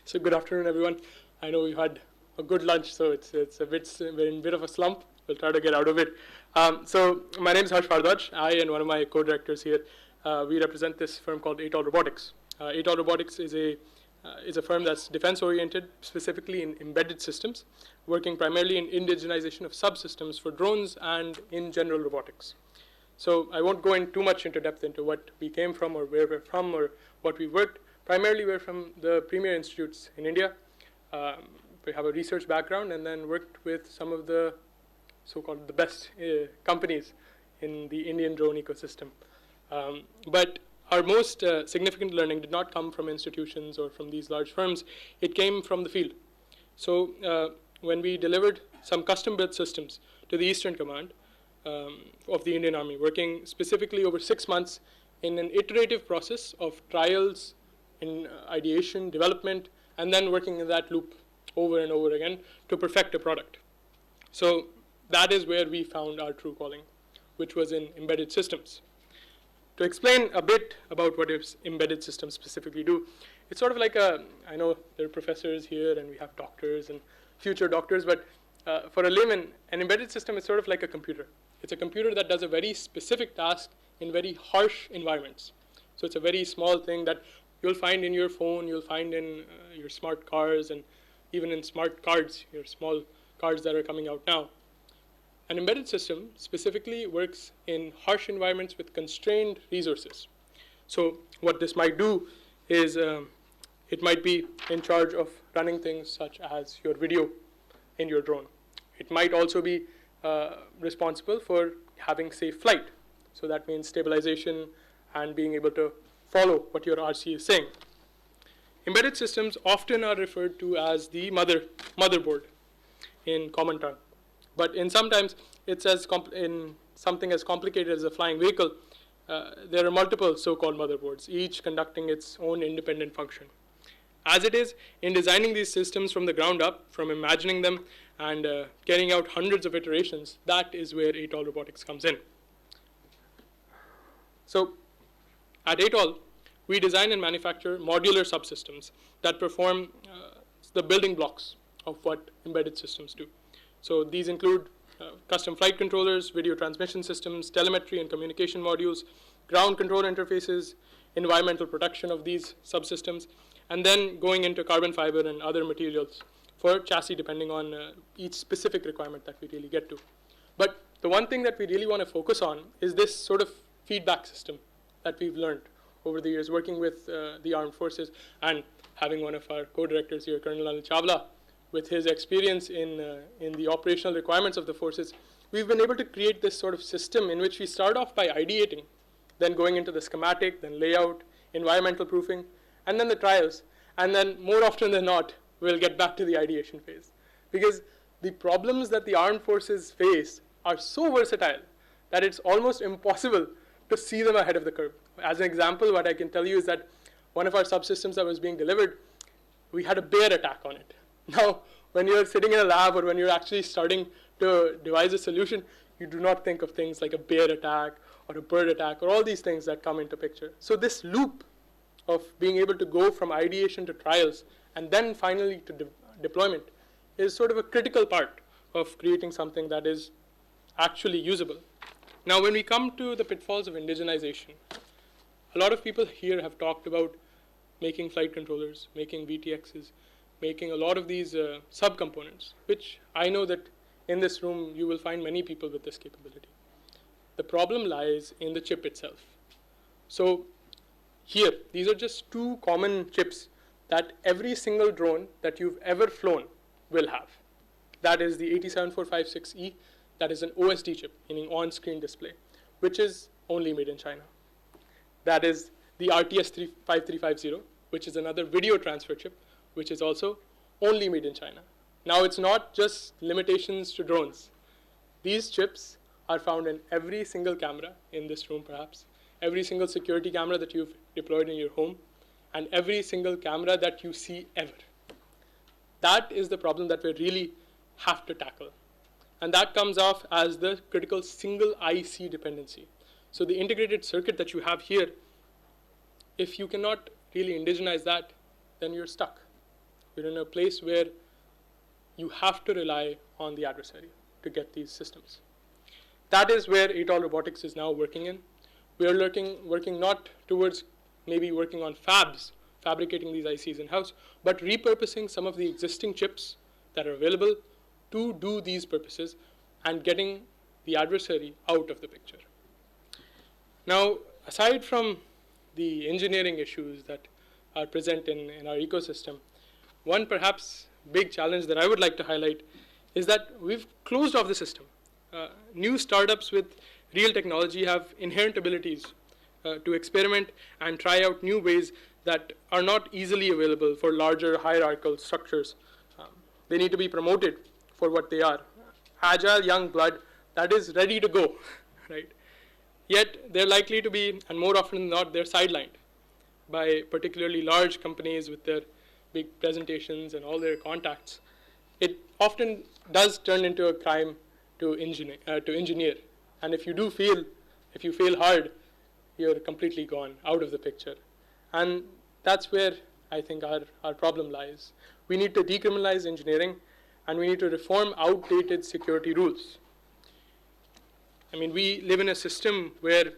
So good afternoon, everyone. I know we had a good lunch, so we're in a bit of a slump. We'll try to get out of it. So my name is Harsh Bhardwaj. I and one of my co-directors here, we represent this firm called 80L Robotics. 80L Robotics is a firm that's defense-oriented, specifically in embedded systems, working primarily in indigenization of subsystems for drones and in general robotics. So I won't go in too much into depth into what we came from or where we're from or what we worked. Primarily, we're from the premier institutes in India. We have a research background and then worked with some of the so-called the best companies in the Indian drone ecosystem. But our most significant learning did not come from institutions or from these large firms. It came from the field. So when we delivered some custom-built systems to the Eastern Command of the Indian Army, working specifically over 6 months in an iterative process of trials, in ideation, development, and then working in that loop over and over again to perfect a product. So that is where we found our true calling, which was in embedded systems. To explain a bit about what embedded systems specifically do, it's sort of like I know there are professors here and we have doctors and future doctors, but for a layman, an embedded system is sort of like a computer. It's a computer that does a very specific task in very harsh environments. So it's a very small thing that you'll find in your phone, you'll find in your smart cars, and even in smart cards, your small cards that are coming out now. An embedded system specifically works in harsh environments with constrained resources. So what this might do is it might be in charge of running things such as your video in your drone. It might also be responsible for having safe flight. So that means stabilization and being able to follow what your RC is saying. Embedded systems often are referred to as the motherboard in common tongue. But in sometimes it's in something as complicated as a flying vehicle, there are multiple so-called motherboards, each conducting its own independent function. As it is, in designing these systems from the ground up, from imagining them and carrying out hundreds of iterations, that is where 80L Robotics comes in. So at 80L, we design and manufacture modular subsystems that perform the building blocks of what embedded systems do. So these include custom flight controllers, video transmission systems, telemetry and communication modules, ground control interfaces, environmental protection of these subsystems, and then going into carbon fiber and other materials for chassis depending on each specific requirement that we really get to. But the one thing that we really want to focus on is this sort of feedback system that we've learned over the years working with the armed forces and having one of our co-directors here, Colonel Anil Chawla, with his experience in the operational requirements of the forces. We've been able to create this sort of system in which we start off by ideating, then going into the schematic, then layout, environmental proofing, and then the trials. And then more often than not, we'll get back to the ideation phase. Because the problems that the armed forces face are so versatile that it's almost impossible to see them ahead of the curve. As an example, what I can tell you is that one of our subsystems that was being delivered, we had a bear attack on it. Now, when you're sitting in a lab or when you're actually starting to devise a solution, you do not think of things like a bear attack or a bird attack or all these things that come into picture. So this loop of being able to go from ideation to trials and then finally to deployment is sort of a critical part of creating something that is actually usable. Now, when we come to the pitfalls of indigenization, a lot of people here have talked about making flight controllers, making VTXs, making a lot of these subcomponents, which I know that in this room you will find many people with this capability. The problem lies in the chip itself. So here, these are just two common chips that every single drone that you've ever flown will have. That is the 87456E, that is an OSD chip, meaning on-screen display, which is only made in China. That is the RTS5350, which is another video transfer chip, which is also only made in China. Now, it's not just limitations to drones. These chips are found in every single camera in this room, perhaps, every single security camera that you've deployed in your home, and every single camera that you see ever. That is the problem that we really have to tackle. And that comes off as the critical single IC dependency. So the integrated circuit that you have here, if you cannot really indigenize that, then you're stuck. We're in a place where you have to rely on the adversary to get these systems. That is where 80L Robotics is now working in. We are working not towards maybe working on fabs, fabricating these ICs in-house, but repurposing some of the existing chips that are available to do these purposes and getting the adversary out of the picture. Now, aside from the engineering issues that are present in our ecosystem, one perhaps big challenge that I would like to highlight is that we've closed off the system. New startups with real technology have inherent abilities to experiment and try out new ways that are not easily available for larger hierarchical structures. They need to be promoted for what they are. Agile young blood that is ready to go, right? Yet they're likely to be, and more often than not, they're sidelined by particularly large companies with their big presentations and all their contacts. It often does turn into a crime to engineer. And if you fail hard, you're completely gone out of the picture. And that's where I think our problem lies. We need to decriminalize engineering, and we need to reform outdated security rules. I mean, we live in a system where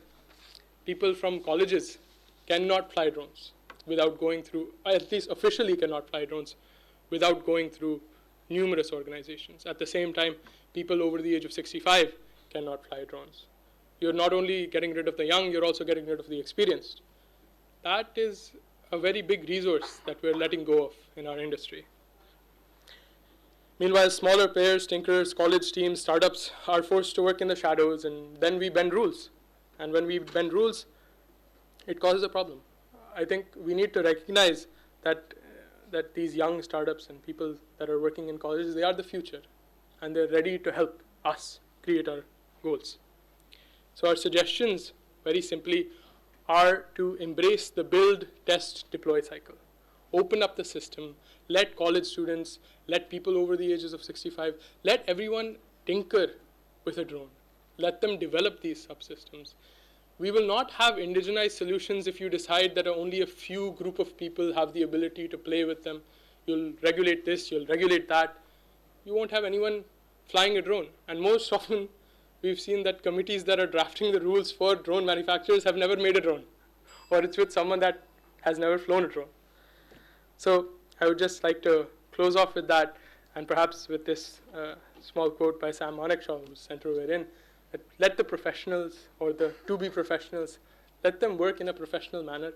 people from colleges cannot fly drones without going through, at least officially cannot fly drones without going through numerous organizations. At the same time, people over the age of 65 cannot fly drones. You're not only getting rid of the young, you're also getting rid of the experienced. That is a very big resource that we're letting go of in our industry. Meanwhile, smaller players, tinkers, college teams, startups are forced to work in the shadows, and then we bend rules. And when we bend rules, it causes a problem. I think we need to recognize that these young startups and people that are working in colleges, they are the future, and they're ready to help us create our goals. So our suggestions, very simply, are to embrace the build, test, deploy cycle. Open up the system, let college students, let people over the ages of 65, let everyone tinker with a drone. Let them develop these subsystems. We will not have indigenized solutions if you decide that only a few group of people have the ability to play with them. You'll regulate this, you'll regulate that. You won't have anyone flying a drone. And most often, we've seen that committees that are drafting the rules for drone manufacturers have never made a drone, or it's with someone that has never flown a drone. So I would just like to close off with that, and perhaps with this small quote by Sam Manekshaw, whose center we're in, that let the professionals, or the to-be professionals, let them work in a professional manner.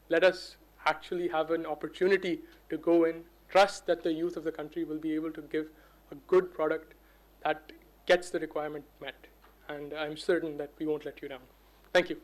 Let us actually have an opportunity to go in, trust that the youth of the country will be able to give a good product that gets the requirement met. And I'm certain that we won't let you down. Thank you.